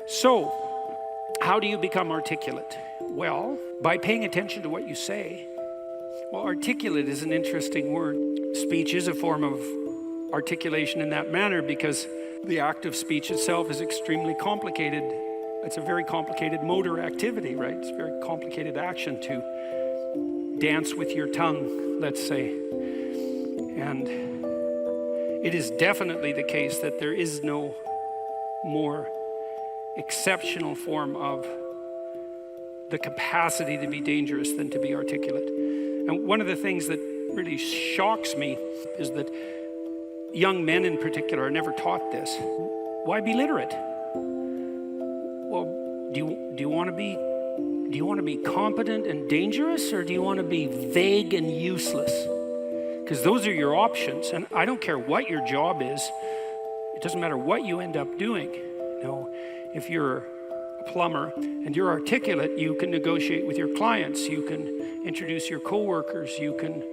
So, how do you become articulate? Well, by paying attention to what you say. Well, articulate is an interesting word. Speech is a form of articulation in that manner because the act of speech itself is extremely complicated. It's a very complicated motor activity, right? It's a very complicated action to dance with your tongue, let's say. And it is definitely the case that there is no more exceptional form of the capacity to be dangerous than to be articulate. And one of the things that really shocks me is that young men in particular are never taught this. Why be literate? Well, do you want to be competent and dangerous, or do you want to be vague and useless? Because those are your options, and I don't care what your job is. It doesn't matter what you end up doing. You know, if you're a plumber and you're articulate, you can negotiate with your clients, you can introduce your coworkers, you can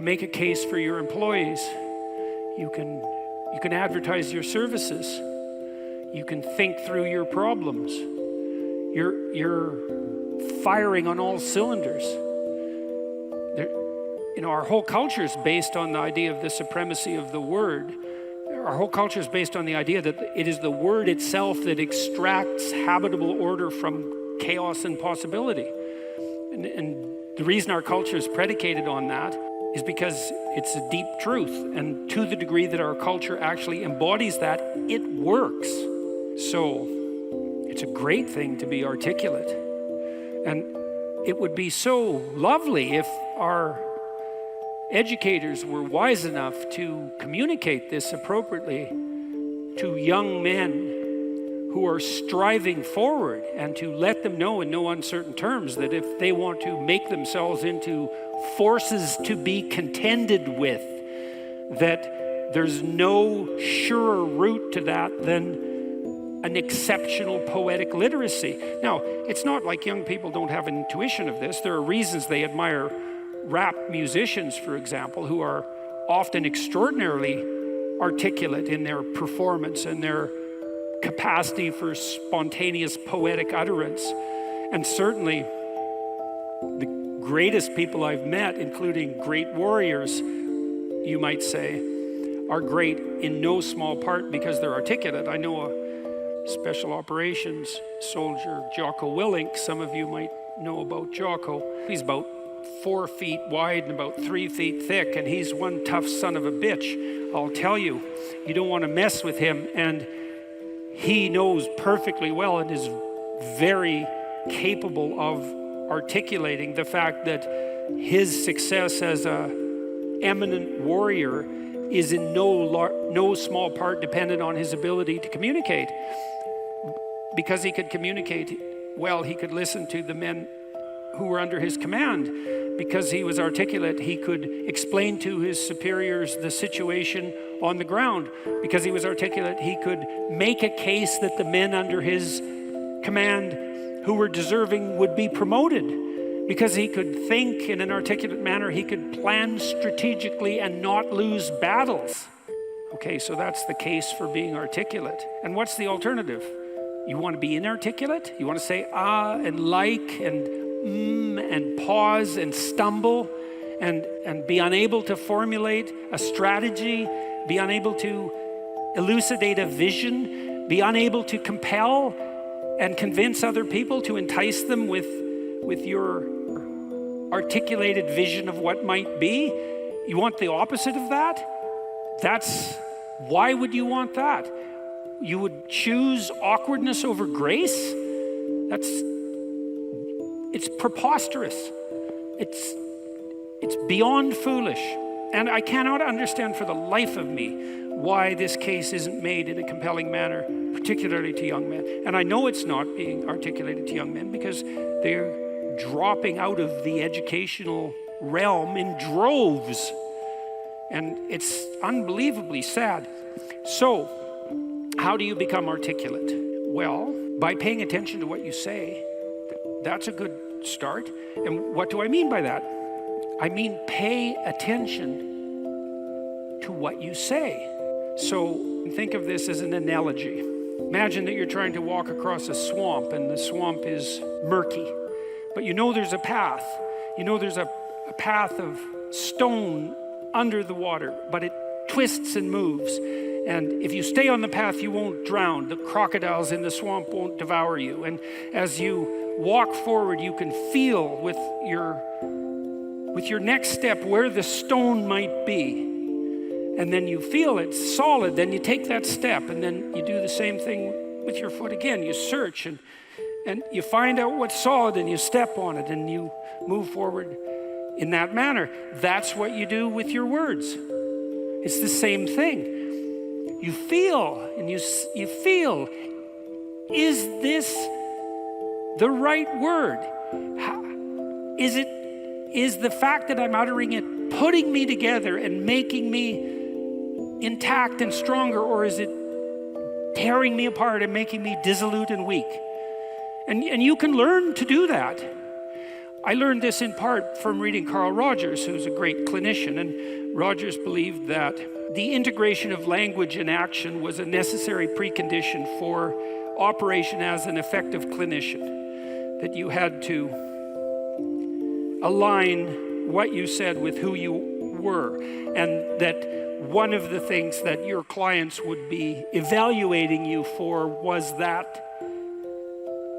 make a case for your employees, you can advertise your services, you can think through your problems. You're firing on all cylinders. You know, our whole culture is based on the idea of the supremacy of the word. Our whole culture is based on the idea that it is the word itself that extracts habitable order from chaos and possibility. And the reason our culture is predicated on that is because it's a deep truth. And to the degree that our culture actually embodies that, it works. So it's a great thing to be articulate. And it would be so lovely if our educators were wise enough to communicate this appropriately to young men who are striving forward, and to let them know in no uncertain terms that if they want to make themselves into forces to be contended with, that there's no surer route to that than an exceptional poetic literacy. Now, it's not like young people don't have an intuition of this. There are reasons they admire rap musicians, for example, who are often extraordinarily articulate in their performance and their capacity for spontaneous poetic utterance. And certainly the greatest people I've met, including great warriors, you might say, are great in no small part because they're articulate. I know a special operations soldier, Jocko Willink. Some of you might know about Jocko. He's about 4 feet wide and about 3 feet thick, and he's one tough son of a bitch. I'll tell you, you don't want to mess with him, and he knows perfectly well and is very capable of articulating the fact that his success as an eminent warrior is in no small part dependent on his ability to communicate. Because he could communicate well, he could listen to the men who were under his command. Because he was articulate, he could explain to his superiors the situation on the ground. Because he was articulate, he could make a case that the men under his command who were deserving would be promoted. Because he could think in an articulate manner, he could plan strategically and not lose battles. Okay, so that's the case for being articulate. And what's the alternative? You want to be inarticulate? You want to say ah and like and pause and stumble and be unable to formulate a strategy, be unable to elucidate a vision, be unable to compel and convince other people, to entice them with your articulated vision of what might be. You want the opposite of that? Why would you want that? You would choose awkwardness over grace? It's preposterous. It's beyond foolish. And I cannot understand for the life of me why this case isn't made in a compelling manner, particularly to young men. And I know it's not being articulated to young men because they're dropping out of the educational realm in droves. And it's unbelievably sad. So, how do you become articulate? Well, by paying attention to what you say. That's a good start. And what do I mean by that? I mean, pay attention to what you say. So think of this as an analogy. Imagine that you're trying to walk across a swamp and the swamp is murky, but you know there's a path. You know there's a path of stone under the water, but it twists and moves. And if you stay on the path, you won't drown. The crocodiles in the swamp won't devour you. And as you walk forward, you can feel with your next step where the stone might be. And then you feel it's solid, then you take that step, and then you do the same thing with your foot again. You search and you find out what's solid and you step on it and you move forward in that manner. That's what you do with your words. It's the same thing. You feel and you feel, is this the right word? Is the fact that I'm uttering it putting me together and making me intact and stronger, or is it tearing me apart and making me dissolute and weak? And you can learn to do that. I learned this in part from reading Carl Rogers, who's a great clinician, and Rogers believed that the integration of language and action was a necessary precondition for operation as an effective clinician, that you had to align what you said with who you were, and that one of the things that your clients would be evaluating you for was that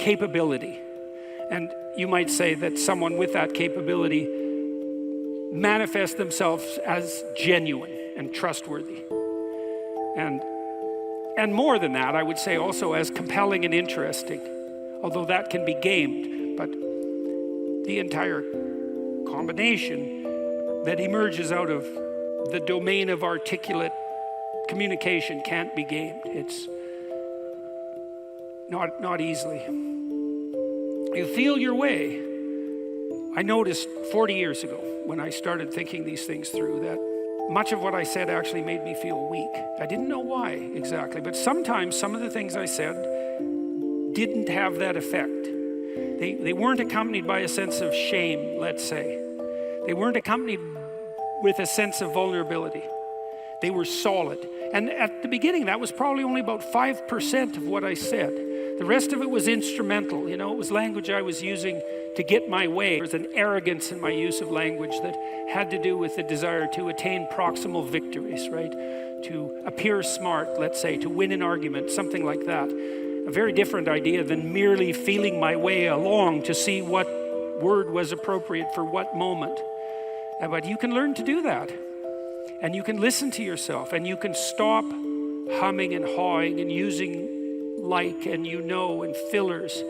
capability. And you might say that someone with that capability manifests themselves as genuine and trustworthy. And more than that, I would say also as compelling and interesting, although that can be gamed, but the entire combination that emerges out of the domain of articulate communication can't be gamed. It's not easily. You feel your way. I noticed 40 years ago when I started thinking these things through that much of what I said actually made me feel weak. I didn't know why exactly, but sometimes some of the things I said didn't have that effect. They weren't accompanied by a sense of shame, let's say. They weren't accompanied with a sense of vulnerability. They were solid. And at the beginning, that was probably only about 5% of what I said. The rest of it was instrumental. You know, it was language I was using to get my way. There was an arrogance in my use of language that had to do with the desire to attain proximal victories, right? To appear smart, let's say, to win an argument, something like that. A very different idea than merely feeling my way along to see what word was appropriate for what moment. But you can learn to do that. And you can listen to yourself, and you can stop humming and hawing and using like and you know and fillers.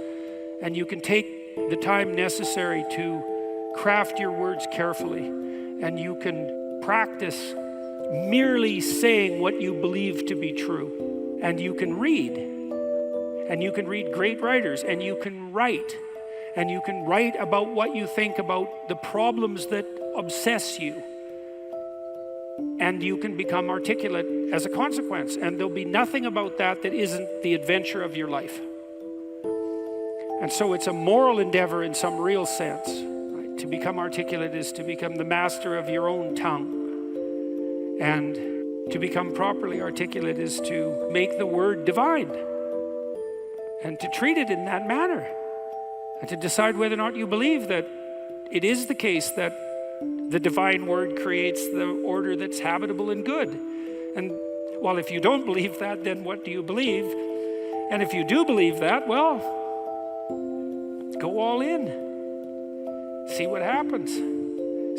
And you can take the time necessary to craft your words carefully. And you can practice merely saying what you believe to be true. And you can read. And you can read great writers. And you can write. And you can write about what you think about the problems that obsess you. And you can become articulate as a consequence. And there'll be nothing about that isn't the adventure of your life. And so it's a moral endeavor in some real sense. Right? To become articulate is to become the master of your own tongue. And to become properly articulate is to make the word divine. And to treat it in that manner. And to decide whether or not you believe that it is the case that the divine word creates the order that's habitable and good. And well, if you don't believe that, then what do you believe? And if you do believe that, well, go all in. See what happens.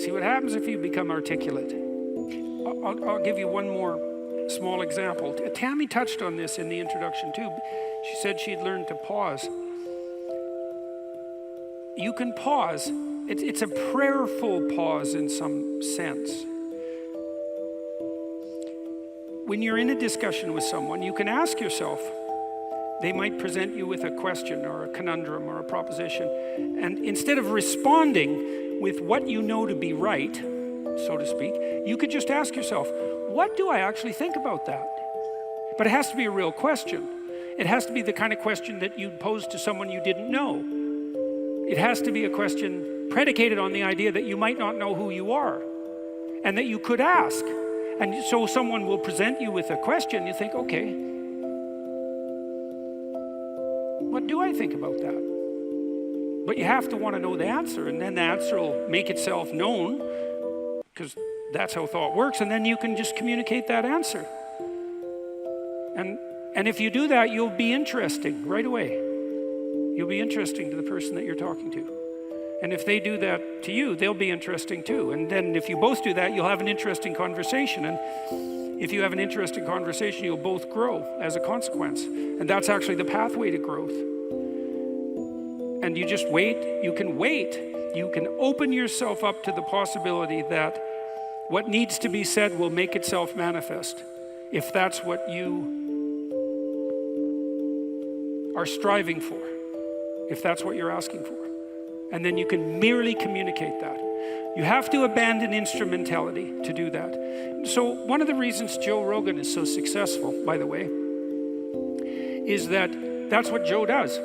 See what happens if you become articulate. I'll give you one more small example. Tammy touched on this in the introduction too. She said she'd learned to pause. You can pause. It's a prayerful pause in some sense. When you're in a discussion with someone, you can ask yourself, they might present you with a question or a conundrum or a proposition, and instead of responding with what you know to be right, so to speak, you could just ask yourself, what do I actually think about that? But it has to be a real question. It has to be the kind of question that you'd pose to someone you didn't know. It has to be a question predicated on the idea that you might not know who you are and that you could ask. And so someone will present you with a question, you think, okay, what do I think about that? But you have to want to know the answer, and then the answer will make itself known, because that's how thought works, and then you can just communicate that answer. And if you do that, you'll be interesting right away. You'll be interesting to the person that you're talking to. And if they do that to you, they'll be interesting too. And then if you both do that, you'll have an interesting conversation. And if you have an interesting conversation, you'll both grow as a consequence. And that's actually the pathway to growth. And you just wait. You can wait. You can open yourself up to the possibility that what needs to be said will make itself manifest, if that's what you are striving for, if that's what you're asking for. And then you can merely communicate that. You have to abandon instrumentality to do that. So one of the reasons Joe Rogan is so successful, by the way, is that that's what Joe does.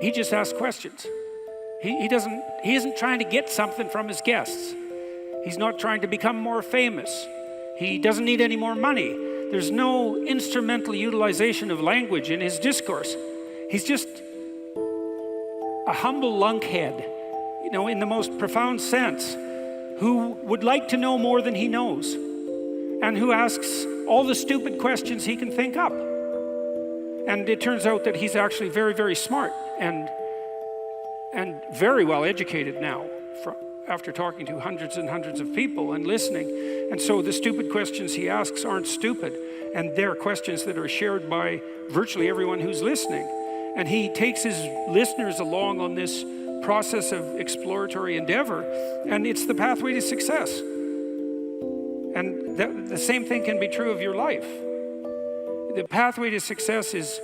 He just asks questions. He isn't trying to get something from his guests. He's not trying to become more famous. He doesn't need any more money. There's no instrumental utilization of language in his discourse. He's just a humble lunkhead, in the most profound sense, who would like to know more than he knows, and who asks all the stupid questions he can think up. And it turns out that he's actually very, very smart and very well educated now, after talking to hundreds and hundreds of people and listening. And so the stupid questions he asks aren't stupid, and they're questions that are shared by virtually everyone who's listening. And he takes his listeners along on this process of exploratory endeavor, and it's the pathway to success. And the same thing can be true of your life. The pathway to success is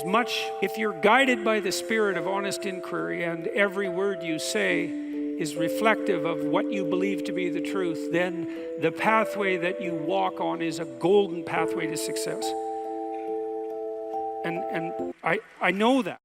much, if you're guided by the spirit of honest inquiry and every word you say is reflective of what you believe to be the truth, then the pathway that you walk on is a golden pathway to success. And I know that.